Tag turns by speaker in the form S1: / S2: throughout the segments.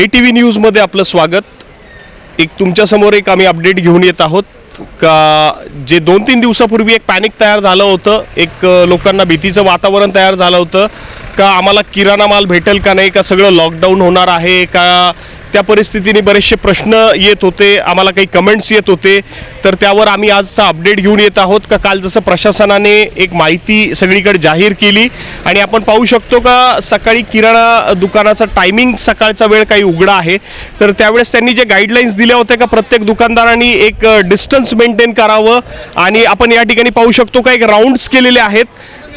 S1: ATV न्यूजमध्ये आपलं स्वागत। तुमच्यासमोर आम्ही अपडेट घेऊन येत आहोत का जे 2-3 दिवसापूर्वी एक पॅनिक तयार झालं होतं, लोकांना भीतीचं वातावरण तयार झालं होतं का आम्हाला किराणा माल भेटेल का नाही, का सगळं लॉकडाऊन होणार आहे का, त्या परिस्थितीने बरेचसे प्रश्न येत होते, आम्हाला काही कमेंट्स येत होते। तर त्यावर आम्ही आजचा अपडेट घेऊन येत आहोत का काल जसं प्रशासनाने एक माहिती सगळीकडे जाहीर केली आणि आपण पाहू शकतो का सकाळी किराणा दुकानाचा टायमिंग सकाळचा वेळ काही उघडा आहे। तर त्यावेळेस त्यांनी जे गाईडलाईन्स दिल्या होत्या का प्रत्येक दुकानदारांनी एक डिस्टन्स मेंटेन करावं आणि आपण या ठिकाणी पाहू शकतो का एक राऊंड्स केलेले आहेत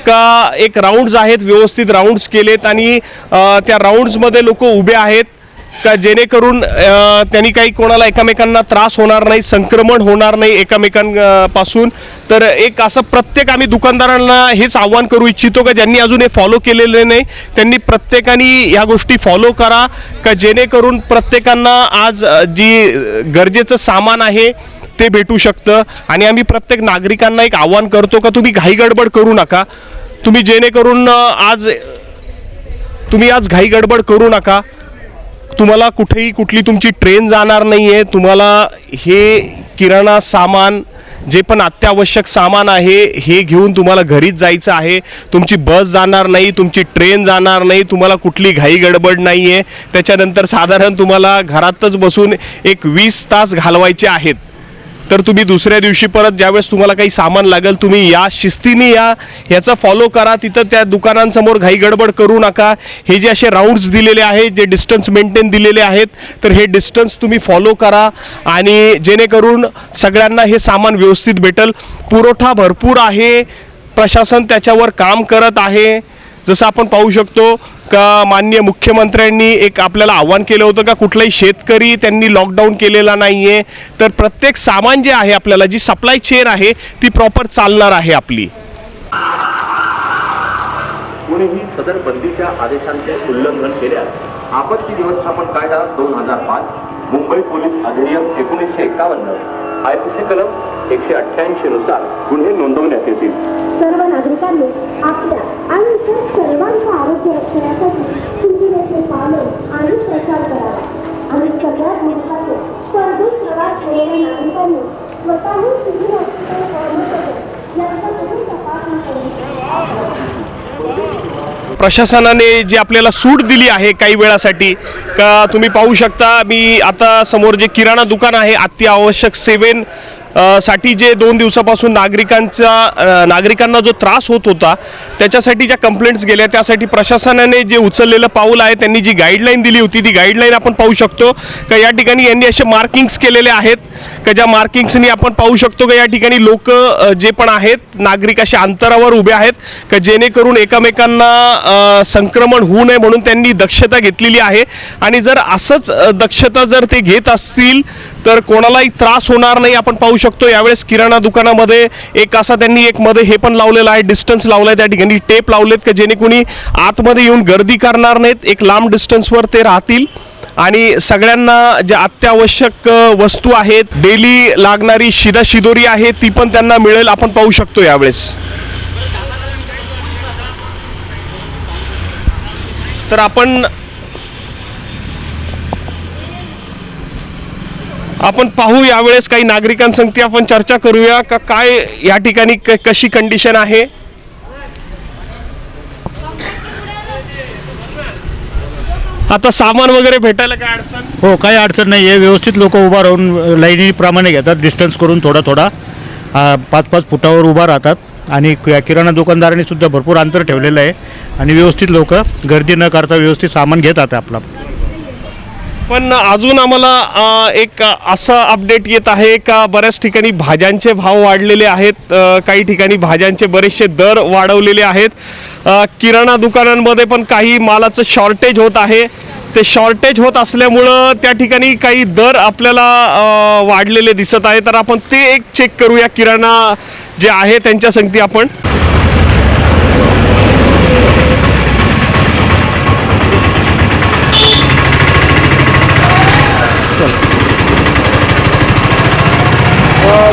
S1: का, एक राऊंड्स आहेत, व्यवस्थित राऊंड्स केलेत आणि त्या राऊंड्समध्ये लोक उभे आहेत का जेणेकरून त्यांनी काही कोणाला एकमेकांना त्रास होणार नाही, संक्रमण होणार नाही एकमेकांपासून। तर एक असं प्रत्येक आम्ही दुकानदारांना हेच आव्हान करू इच्छितो का ज्यांनी अजून हे फॉलो केलेले नाही त्यांनी प्रत्येकाने ह्या गोष्टी फॉलो करा का जेणेकरून प्रत्येकांना आज जी गरजेचं सामान आहे ते भेटू शकतं। आणि आम्ही प्रत्येक नागरिकांना एक आव्हान करतो का तुम्ही घाई गडबड करू नका, तुम्ही जेणेकरून आज घाई गडबड करू नका, तुम्हाला कुठली तुमची ट्रेन जाणार नाही आहे, तुम्हाला हे किराणा सामान जे पण अत्यावश्यक सामान आहे हे घेऊन तुम्हाला घरीच जायचं आहे, तुमची बस जाणार नाही, तुमची ट्रेन जाणार नाही, तुम्हाला कुठली घाई गडबड नाही आहे। त्याच्यानंतर साधारण तुम्हाला घरातच बसून एक 20 तास घालवायचे आहेत। तर तुम्ही दुसऱ्या दिवशी परत ज्यावेळेस तुम्हाला काही सामान लागेल तुम्ही या शिस्तीने ह्याचा फॉलो करा, तिथं त्या दुकानांसमोर घाई गडबड करू नका। हे जे असे राऊंड्स दिलेले आहेत, जे डिस्टन्स मेंटेन दिलेले आहेत, तर हे डिस्टन्स तुम्ही फॉलो करा आणि जेणेकरून सगळ्यांना हे सामान व्यवस्थित भेटेल। पुरवठा भरपूर आहे, प्रशासन त्याच्यावर काम करत आहे। जसं आपण पाहू शकतो का माननीय मुख्यमंत्र्यांनी एक आपल्याला आव्हान केलं होतं का कुठलाही शेतकरी त्यांनी लॉकडाऊन केलेला नाही आहे, तर प्रत्येक सामान जे आहे आपल्याला जी सप्लाय चेन आहे ती प्रॉपर चालणार आहे आपली।
S2: कोणीही सदर बंदीच्या आदेशांचे उल्लंघन केल्यास आपत्ती व्यवस्थापन कायदा 2005, मुंबई पोलीस अधिनियम 1951, IPC कलम 188 नुसार गुन्हे नोंदवण्यात येतील।
S3: सर्व नागरिकांनी आपल्या आणि इतर सर्वांचं आरोग्य रक्षणासाठी सुरक्षिततेचे पालन आणि प्रचार करावा आणि सगळ्यात महत्त्वाचे परदेश प्रवास केलेल्या नागरिकांनी स्वतःहून सिव्हिल हॉस्पिटल कर्मचारी यांच्याकडून तपासणी करावी।
S1: प्रशासनाने जी आपल्याला सूट दिली आहे काही वेळासाठी का तुम्ही पाहू शकता, मी आता समोर जे किराणा दुकान आहे अत्यावश्यक साठी जे 2 दिवसापासून नागरिकांना जो त्रास होत होता त्याच्यासाठी ज्या कंप्लेंट्स गेल्या त्यासाठी प्रशासनाने जे उचललेलं पाऊल आहे, त्यांनी जी गाईडलाईन दिली होती ती गाईडलाईन आपण पाहू शकतो का या ठिकाणी यांनी असे मार्किंग्स केलेले आहेत का ज्या मार्किंग्सनी आपण पाहू शकतो का या ठिकाणी लोक जे पण आहेत नागरिक अशा अंतरावर उभे आहेत का जेणेकरून एकमेकांना संक्रमण होऊ नये म्हणून त्यांनी दक्षता घेतलेली आहे। आणि जर असंच दक्षता जर ते घेत असतील तर कोणालाही त्रास होणार नाही। आपण पाहू शकतो यावेळेस किराणा दुकानामध्ये एक असा त्यांनी एक मध्ये हे पण लावलेलं आहे, डिस्टन्स लावलाय, त्या ठिकाणी टेप लावलेत का जेणे कोणी आतमध्ये येऊन गर्दी करणार नाहीत, एक लांब डिस्टन्सवर ते राहतील आणि सगळ्यांना ज्या अत्यावश्यक वस्तू आहेत, डेली लागणारी शिदाशिदोरी आहे ती पण त्यांना मिळेल। आपण पाहू शकतो यावेळेस तर आपण पाहू यावेळेस काही नागरिकांसंगती आपण चर्चा करूया का काय या ठिकाणी कशी कंडिशन आहे। आता सामान वगैरे भेटायला काय अडचण?
S4: हो, काही अडचण नाही आहे, व्यवस्थित लोक उभा राहून लाईनीप्रमाणे घेतात, डिस्टन्स करून थोडा 5-5 फुटावर उभा राहतात आणि किराणा दुकानदारांनी सुद्धा भरपूर अंतर ठेवलेलं आहे आणि व्यवस्थित लोक गर्दी न करता व्यवस्थित सामान घेतात आपला।
S1: पण अजून आम्हाला एक असं अपडेट येत आहे का बऱ्याच ठिकाणी भाज्यांचे भाव वाढलेले आहेत, काही ठिकाणी भाज्यांचे बरेचसे दर वाढवलेले आहेत, किराणा दुकानांमध्ये पण काही मालाचं शॉर्टेज होत आहे। ते शॉर्टेज होत असल्यामुळं त्या ठिकाणी काही दर आपल्याला वाढलेले दिसत आहे। तर आपण ते एक चेक करूया किराणा जे आहे त्यांच्या संगती आपण।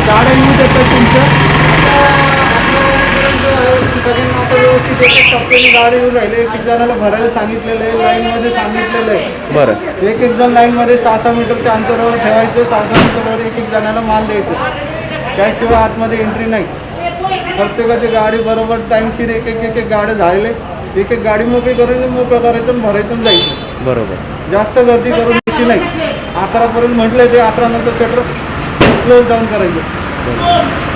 S5: गाड्या येऊ देतात तुमच्या सगळ्यांना आता व्यवस्थित एक एक टप्प्याने गाडी येऊन राहिले. एक एक जणाला भरायला सांगितलेलं आहे, लाईनमध्ये सांगितलेलं आहे.
S1: बरं.
S5: एक एक जण लाईनमध्ये 6-6 मीटरच्या अंतरावर ठेवायचं, 6-6 मीटरवर एक एक जणाला माल द्यायचं. त्याशिवाय आतमध्ये एंट्री नाही. प्रत्येकाची गाडी बरोबर टाईमशीर एक एक गाड्या झालेले, एक एक गाडी मोकळी करायची, मोकळं करायचं आणि भरायचं आणि जायचं.
S1: बरोबर.
S5: जास्त गर्दी करून द्यायची नाही. 11पर्यंत म्हटलं ते 11 नंतर शटर क्लोज डाऊन करायचं.